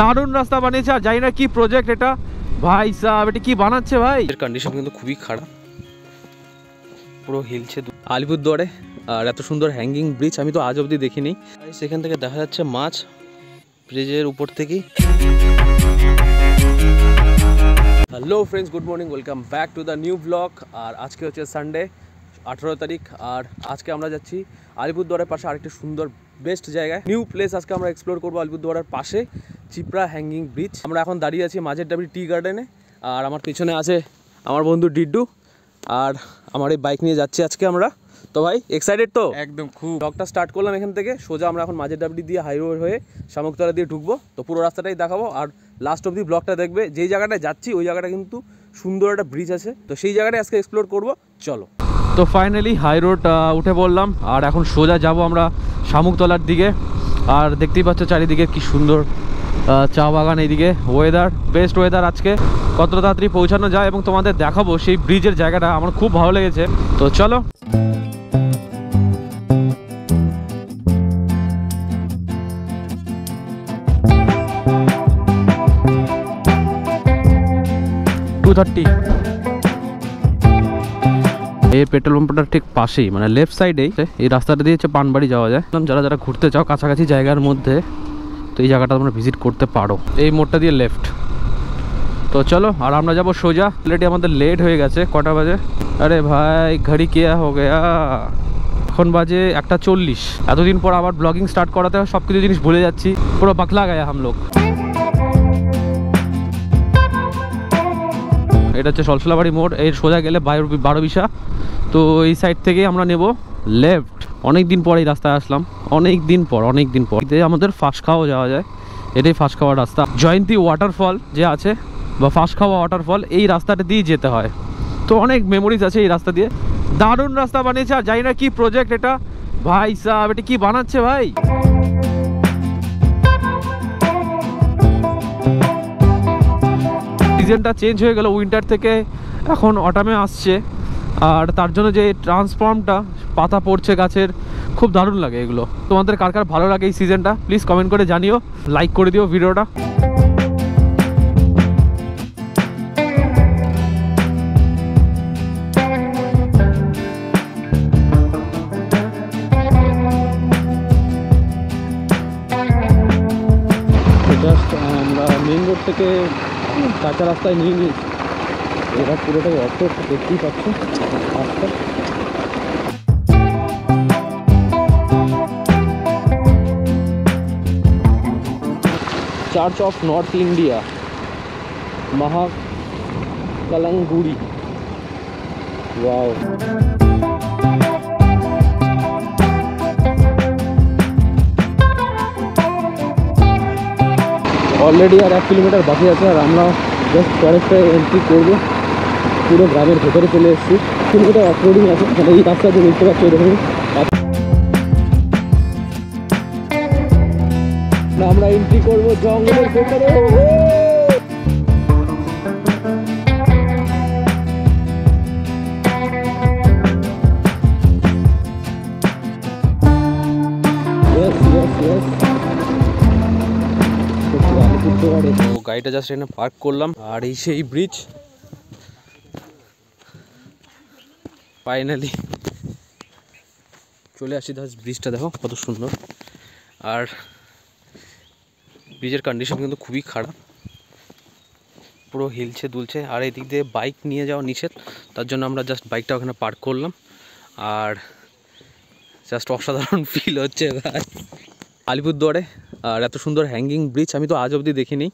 দারুণ রাস্তা বানিয়েছে। আর জানি না কি প্রজেক্ট এটা, ভাই সাহেব এটা কি বানাচ্ছে ভাই। এর কন্ডিশন কিন্তু খুবই খারাপ, পুরো হিলছে আলিপুরদুয়ারে। আর এত সুন্দর হ্যাঙ্গিং ব্রিজ আমি তো আজ অবধি দেখিনি। সেখান থেকে দেখা যাচ্ছে মাছ ব্রিজের উপর থেকেই। Hello friends, good morning, welcome back to the new blog. আর আজকে হচ্ছে সানডে 18 তারিখ। আর আজকে আমরা যাচ্ছি আলিপুরদুয়ারের পাশে আরেকটি সুন্দর বেস্ট জায়গায়, নিউ প্লেস আজকে আমরা এক্সপ্লোর করবো। আলিপুরদুয়ারের পাশে চিপড়া হ্যাঙ্গিং ব্রিজ। আমরা এখন দাঁড়িয়ে আছি মাঝের ডাবরি টি গার্ডেনে। আর আমার পিছনে আছে আমার বন্ধু ডিড্ডু। আর আমার এই বাইক নিয়ে যাচ্ছি আজকে আমরা। তো ভাই এক্সাইটেড তো? একদম খুব। ব্লগটা স্টার্ট করলাম এখান থেকে, সোজা আমরা এখন মাঝের ডাবরি দিয়ে হাইওয়ে হয়ে শামুকতলা দিয়ে ঢুকবো। তো পুরো রাস্তাটাই দেখাবো আর লাস্ট অব্দি ব্লগটা দেখবে। যেই জায়গাটায় যাচ্ছি ওই জায়গাটা কিন্তু সুন্দর একটা ব্রিজ আছে, তো সেই জায়গাটায় আজকে এক্সপ্লোর করবো। চলো। তো ফাইনালি হাই রোড উঠে পড়লাম আর এখন সোজা যাব আমরা শামুকতলার দিকে। আর দেখতেই পাচ্ছ চারিদিকে কি সুন্দর চা বাগান, এইদিকে ওয়েদার, বেস্ট ওয়েদার আজকে। কত তাড়াতাড়ি পৌঁছানো যায় এবং তোমাদের দেখাবো সেই ব্রিজের জায়গাটা, আমার খুব ভালো লেগেছে। তো চলো। এই পেট্রোল পাম্পটার ঠিক পাশেই, মানে লেফট সাইডেই এই রাস্তাটা দিয়ে হচ্ছে পানবাড়ি যাওয়া যায়। যারা যারা ঘুরতে চাও কাছাকাছি জায়গার মধ্যে, তো এই জায়গাটা তোমরা ভিজিট করতে পারো। এই মোড়টা দিয়ে লেফট। তো চলো, আর আমরা যাবো সোজা। অলরেডি আমাদের লেট হয়ে গেছে। কটা বাজে? আরে ভাই ঘড়ি কে হো গেয়া, এখন বাজে 1:40। এতদিন পর আবার ব্লগিং স্টার্ট করাতে সব কিছু জিনিস ভুলে যাচ্ছি, পুরো বাকলা গায়া হাম লোক। এটা হচ্ছে সলসলাবাড়ি মোড়। এর সোজা গেলে 12বিশা। তো এই সাইড থেকেই আমরা নেব লেফট। অনেক দিন পর এই রাস্তায় আসলাম, অনেক দিন পর। আমাদের ফাঁসখাওয়া যাওয়া যায়, এটাই ফাঁসখাওয়া রাস্তা। জয়ন্তী ওয়াটারফল যে আছে বা ফাঁসখাওয়া ওয়াটারফল, এই রাস্তাটা দিয়ে যেতে হয়। তো অনেক মেমোরিজ আছে এই রাস্তা দিয়ে। দারুণ রাস্তা বানিয়েছে। আর জানি না কি প্রজেক্ট এটা, ভাই সাহেব এটা কি বানাচ্ছে ভাই। সিজনটা চেঞ্জ হয়ে গেল, উইন্টার থেকে এখন অটামে আসছে। আর তার জন্য যে ট্রান্সফর্মটা পাতা পড়ছে গাছের, খুব দারুণ লাগে এগুলো। তোমাদের কার কার ভালো লাগে এই সিজনটা প্লিজ কমেন্ট করে জানিও, লাইক করে দিও ভিডিওটা। জাস্ট আমরা মেইন রোড থেকে কাঁচা রাস্তায় নিয়ে নিয়েছি। এবার পুরোটাই অটো, দেখতেই পাচ্ছ রাস্তা। Church of North India, Mahakalguri. Wow, already আর 1 কিলোমিটার বাকি আছে। আর আমরা জাস্ট ফরেস্টে এন্ট্রি করবো, পুরো গ্রামের ভেতরে চলে এসেছি। কিলোমিটার অফরোডিং আছে, মানে এই রাস্তা দিয়ে দেখতে পাচ্ছি এরকম। আমরা এন্ট্রি করবো জঙ্গলের ভেতরে। গাড়িটা জাস্ট এখানে পার্ক করলাম। আর এই সেই ব্রিজ। ফাইনালি চলে আসি। ব্রিজটা দেখো কত সুন্দর। আর ব্রিজের কন্ডিশন কিন্তু খুবই খারাপ, পুরো হিলছে দুলছে। আর এদিক দিয়ে বাইক নিয়ে যাওয়া নিষেধ, তার জন্য আমরা জাস্ট বাইকটা ওখানে পার্ক করলাম। আর জাস্ট অসাধারণ ফিল হচ্ছে ভাই আলিপুরদুয়ারে। আর এত সুন্দর হ্যাঙ্গিং ব্রিজ আমি তো আজ অবধি দেখিনি।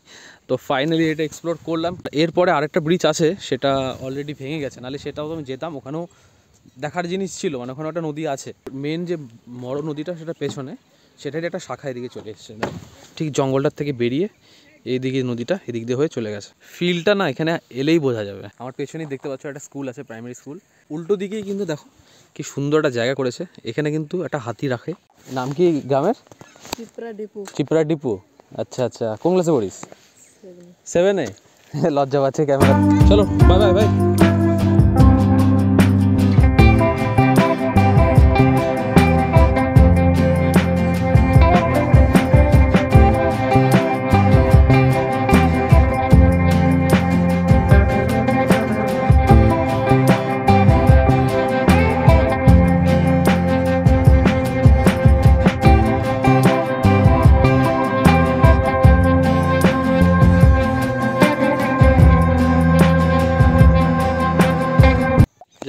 তো ফাইনালি এটা এক্সপ্লোর করলাম। এরপরে আরেকটা ব্রিজ আছে, সেটা অলরেডি ভেঙে গেছে, নাহলে সেটাও তো আমি যেতাম। ওখানেও দেখার জিনিস ছিল, মানে ওখানে একটা নদী আছে। মেন যে বড় নদীটা সেটা পেছনে, সেটারই একটা শাখা এদিকে চলে এসছে। ঠিক জঙ্গলটার থেকে বেরিয়ে এইদিকে নদীটা এদিক দিয়ে হয়ে চলে গেছে। ফিলটা না এখানে এলেই বোঝা যাবে। আমার পেছনেই দেখতে পাচ্ছ একটা স্কুল আছে, প্রাইমারি স্কুল। উল্টো দিকেই কিন্তু দেখো কি সুন্দর একটা জায়গা করেছে। এখানে কিন্তু একটা হাতি রাখে। নাম কি গ্রামের? চিপড়া ডিপু। আচ্ছা আচ্ছা, কোন ক্লাসে পড়িস? 7-এ। লজ্জা পাচ্ছে ক্যামেরা। চলো বাই বাই বাই।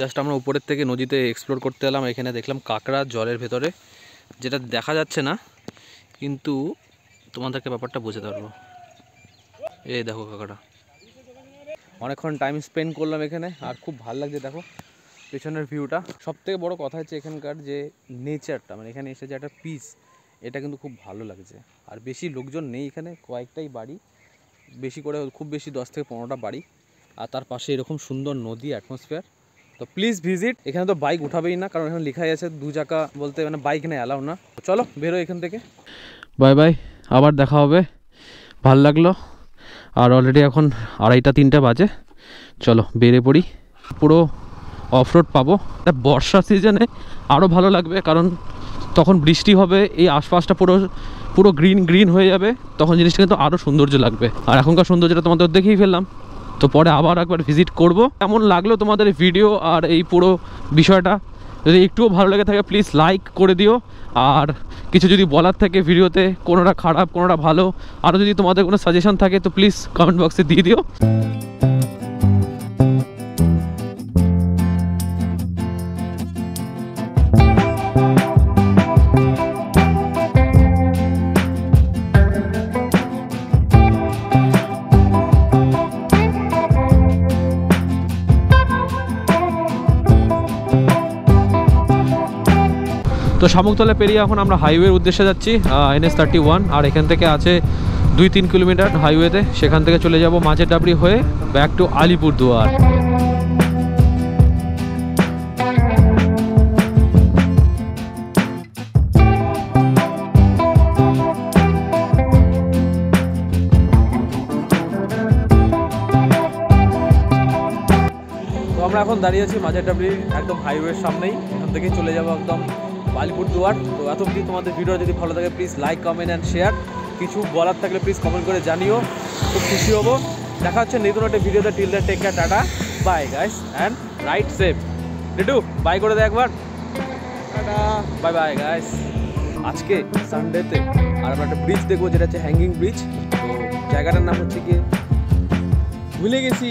জাস্ট আমরা উপরের থেকে নদীতে এক্সপ্লোর করতে এলাম। এখানে দেখলাম কাঁকড়া জলের ভেতরে, যেটা দেখা যাচ্ছে না, কিন্তু তোমাদেরকে ব্যাপারটা বোঝাতে পারবো। এই দেখো কাঁকড়া। অনেকক্ষণ টাইম স্পেন্ড করলাম এখানে, আর খুব ভালো লাগছে। দেখো পেছনের ভিউটা। সবথেকে বড় কথা হচ্ছে এখানকার যে নেচারটা, মানে এখানে এসে যে একটা পিস, এটা কিন্তু খুব ভালো লাগছে। আর বেশি লোকজন নেই এখানে, কয়েকটাই বাড়ি, বেশি করে খুব বেশি 10 থেকে 15টা বাড়ি, আর তার পাশে এরকম সুন্দর নদী, অ্যাটমসফিয়ার। তো প্লিজ ভিজিট। এখানে তো বাইক উঠাবেই না, কারণ এখানে লেখাই আছে 2 চাকা বলতে, মানে বাইক এখানে অ্যালাউ না। চলো বেরো এখান থেকে। বাই বাই, আবার দেখা হবে। ভাল লাগলো। আর অলরেডি এখন 2:30-3টা বাজে। চলো বেরিয়ে পড়ি। পুরো অফ রোড পাবো। বর্ষা সিজনে আরও ভালো লাগবে, কারণ তখন বৃষ্টি হবে, এই আশপাশটা পুরো পুরো গ্রিন গ্রিন হয়ে যাবে, তখন জিনিসটা কিন্তু আরও সৌন্দর্য লাগবে। আর এখনকার সৌন্দর্যটা তোমাদের দেখেই ফেললাম, তো পরে আবার একবার ভিজিট করব। কেমন লাগলো তোমাদের এই ভিডিও আর এই পুরো বিষয়টা? যদি একটুও ভালো লেগে থাকে প্লিজ লাইক করে দিও। আর কিছু যদি বলার থাকে ভিডিওতে, কোনোটা খারাপ কোনোটা ভালো, আরও যদি তোমাদের কোনো সাজেশন থাকে তো প্লিজ কমেন্ট বক্সে দিয়ে দিও। তো শামুকতলা পেরিয়ে এখন আমরা হাইওয়ের উদ্দেশ্যে যাচ্ছি, NH31। আর এখান থেকে আছে 2-3 কিলোমিটার হাইওয়েতে, সেখান থেকে চলে যাব মাঝের ডাবরি হয়ে ব্যাক টু আলিপুরদুয়ার। তো আমরা এখন দাঁড়িয়ে আছি মাঝের ডাবরি একদম হাইওয়ের সামনেই। এখান থেকে চলে যাবো একদম আলিপুরদুয়ার। তো এত অবধি তোমাদের ভিডিও যদি ভালো থাকে please like comment and share. কিছু বলার থাকলে প্লিজ কমেন্ট করে জানিও, খুব খুশি হবো। দেখা হচ্ছে নতুন একটা ভিডিওতে। Till then take care, tata bye guys and ride safe. ডিটু বাই করে দে একবার, টাটা বাই বাই গাইস। আজকে সানডেতে আর আমরা একটা ব্রিজ দেখবো, যেটা হচ্ছে হ্যাঙ্গিং ব্রিজ। তো জায়গাটার নাম হচ্ছে কি ভুলে গেছি।